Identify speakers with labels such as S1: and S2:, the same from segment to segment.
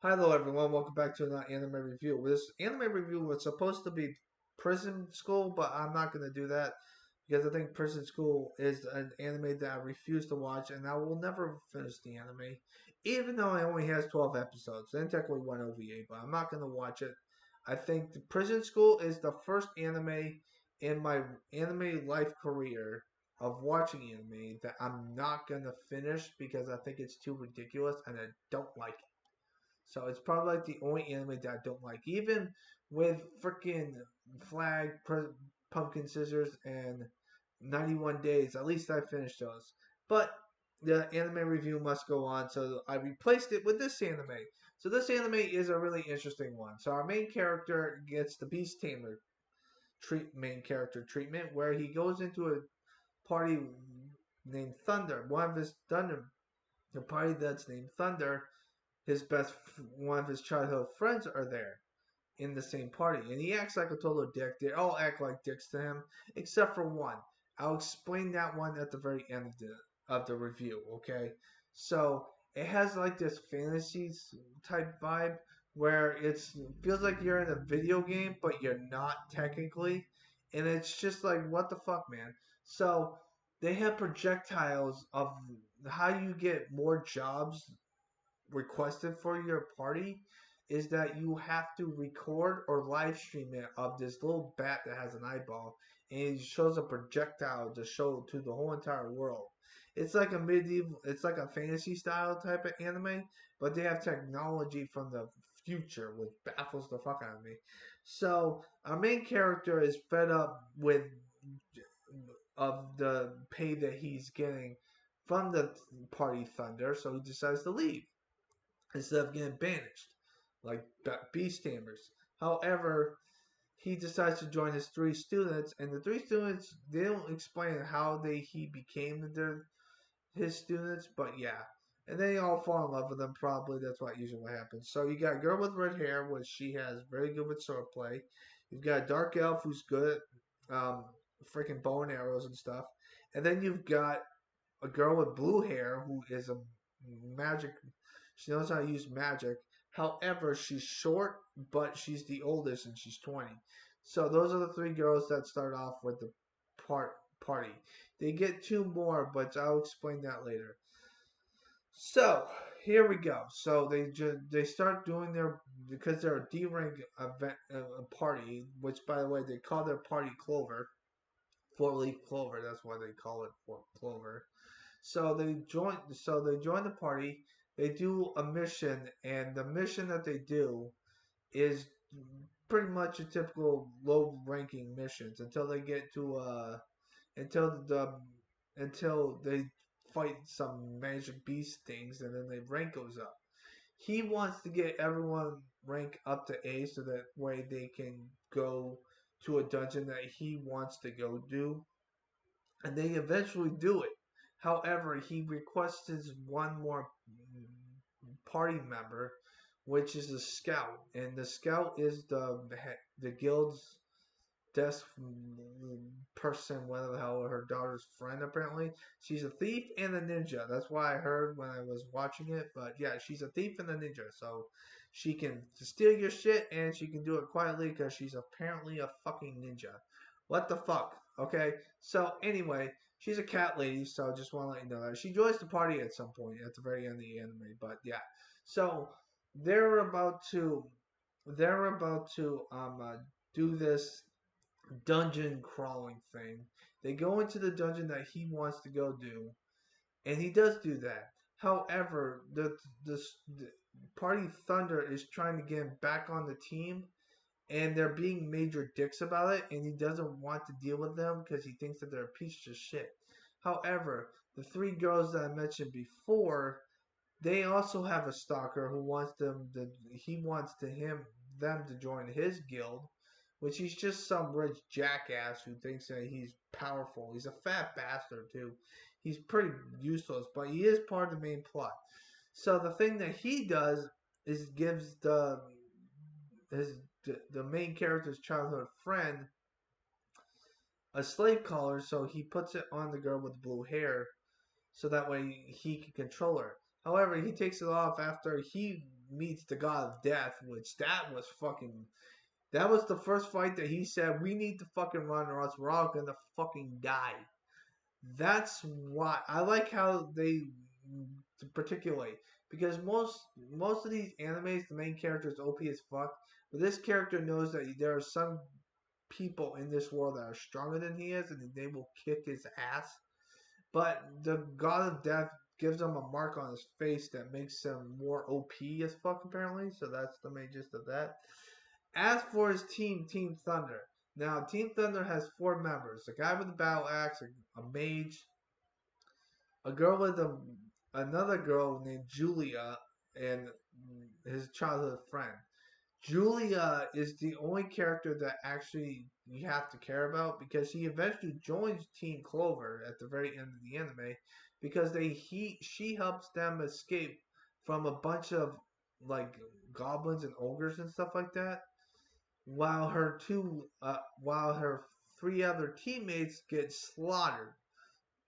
S1: Hello everyone, welcome back to another anime review. This anime review was supposed to be Prison School, but I'm not going to do that because I think Prison School is an anime that I refuse to watch and I will never finish the anime, even though it only has 12 episodes and technically one OVA, but I'm not going to watch it. I think the Prison School is the first anime in my anime life career of watching anime that I'm not going to finish because I think it's too ridiculous and I don't like it. So it's probably like the only anime that I don't like. Even with freaking Flag, Pumpkin Scissors, and 91 Days, at least I finished those. But the anime review must go on, so I replaced it with this anime. So this anime is a really interesting one. So our main character gets the Beast Tamer main character treatment, where he goes into a party named Thunder. One of his Thunder, the party that's named Thunder, one of his childhood friends are there in the same party, and he acts like a total dick. They all act like dicks to him, except for one. I'll explain that one at the very end of the review. Okay, so it has like this fantasy type vibe where it feels like you're in a video game, but you're not technically, and it's just like what the fuck, man. So they have projectiles of how you get more jobs requested for your party is that you have to record or live stream it of this little bat that has an eyeball, and it shows a projectile to show to the whole entire world. It's like a fantasy style type of anime, but they have technology from the future, which baffles the fuck out of me. So our main character is fed up of the pay that he's getting from the party Thunder, so he decides to leave instead of getting banished, like beast tamers. However, he decides to join his three students, and the three students they don't explain how he became his students, but yeah. And they all fall in love with him, probably. That's what usually what happens. So you got a girl with red hair, which she has very good with swordplay. You've got a dark elf who's good at freaking bow and arrows and stuff. And then you've got a girl with blue hair who is a magic. She knows how to use magic. However, she's short, but she's the oldest and she's 20. So those are the three girls that start off with the party. They get two more, but I'll explain that later. So here we go. So they start doing their because they're a D rank event party, which by the way they call their party Clover, 4 leaf clover. That's why they call it Clover. So they join the party. They do a mission, and the mission that they do is pretty much a typical low-ranking missions until they get to until the until they fight some magic beast things, and then the rank goes up. He wants to get everyone rank up to A so that way they can go to a dungeon that he wants to go do, and they eventually do it. However, he requests one more party member, which is a scout, and the scout is the guild's desk person, whatever the hell, her daughter's friend apparently. She's a thief and a ninja. That's what I heard when I was watching it. But yeah, she's a thief and a ninja, so she can steal your shit and she can do it quietly because she's apparently a fucking ninja. What the fuck? Okay. So anyway, she's a cat lady, so I just want to let you know that she joins the party at some point at the very end of the anime. But yeah, so they're about to they're about to do this dungeon crawling thing. They go into the dungeon that he wants to go do, and he does do that. However, the party Thunder is trying to get him back on the team, and they're being major dicks about it, and he doesn't want to deal with them because he thinks that they're a piece of shit. However, the three girls that I mentioned before, they also have a stalker who wants he wants them to join his guild, which he's just some rich jackass who thinks that he's powerful. He's a fat bastard too. He's pretty useless, but he is part of the main plot. So the thing that he does is gives his the main character's childhood friend a slave collar, so he puts it on the girl with blue hair, so that way he can control her. However, he takes it off after he meets the god of death, which that was fucking. That was the first fight that he said we need to fucking run or else we're all gonna fucking die. That's why I like how they particulate because most of these animes the main character is OP as fuck, but this character knows that there are some people in this world that are stronger than he is and they will kick his ass. But the God of Death gives him a mark on his face that makes him more OP as fuck apparently. So that's the main gist of that. As for his team, Team Thunder. Now, Team Thunder has four members: a guy with a battle axe, a mage, a girl with another girl named Julia, and his childhood friend. Julia is the only character that actually you have to care about because he eventually joins Team Clover at the very end of the anime because she helps them escape from a bunch of like goblins and ogres and stuff like that, while her three other teammates get slaughtered,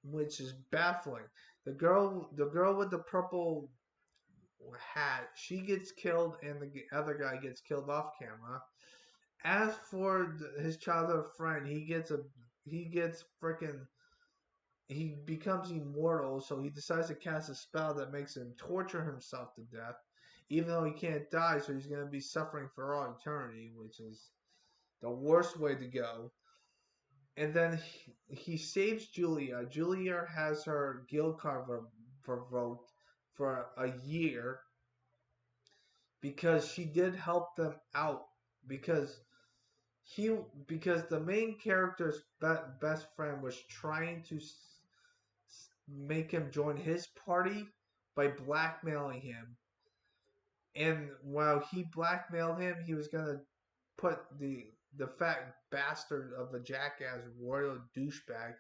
S1: which is baffling. The girl with the purple hat, she gets killed, and the other guy gets killed off camera. As for his childhood friend, he gets freaking he becomes immortal, so he decides to cast a spell that makes him torture himself to death, even though he can't die. So he's gonna be suffering for all eternity, which is the worst way to go. And then he saves Julia. Julia has her guild card revoked for a year because she did help them out because he because the main character's best friend was trying to make him join his party by blackmailing him, and while he blackmailed him he was gonna put the fat bastard of a jackass royal douchebag,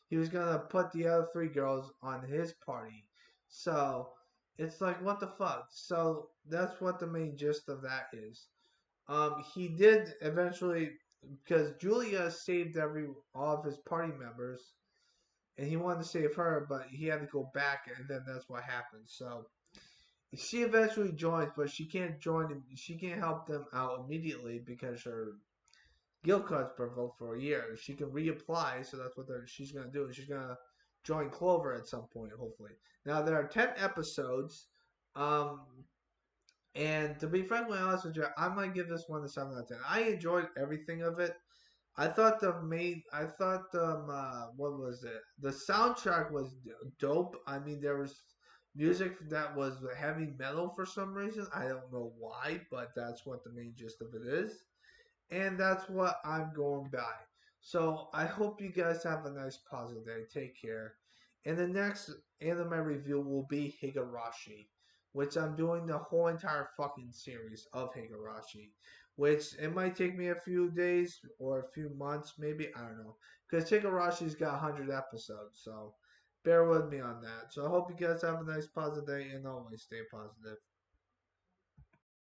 S1: he was gonna put the other three girls on his party. So it's like what the fuck. So that's what the main gist of that is. He did eventually because Julia saved all of his party members, and he wanted to save her, but he had to go back, and then that's what happened. So she eventually joins, but she can't join. She can't help them out immediately because her guild card's revoked for a year. She can reapply, so that's what she's gonna do. She's gonna join Clover at some point, hopefully. Now there are 10 episodes. Um, and to be frankly honest with you, I might give this one a 7 out of 10. I enjoyed everything of it. I thought what was it? The soundtrack was dope. I mean, there was music that was heavy metal for some reason. I don't know why, but that's what the main gist of it is. And that's what I'm going by. So I hope you guys have a nice positive day. Take care. And the next anime review will be Higurashi, which I'm doing the whole entire fucking series of Higurashi. Which it might take me a few days or a few months, maybe. I don't know. Because Higurashi's got 100 episodes, so bear with me on that. So I hope you guys have a nice positive day and always stay positive.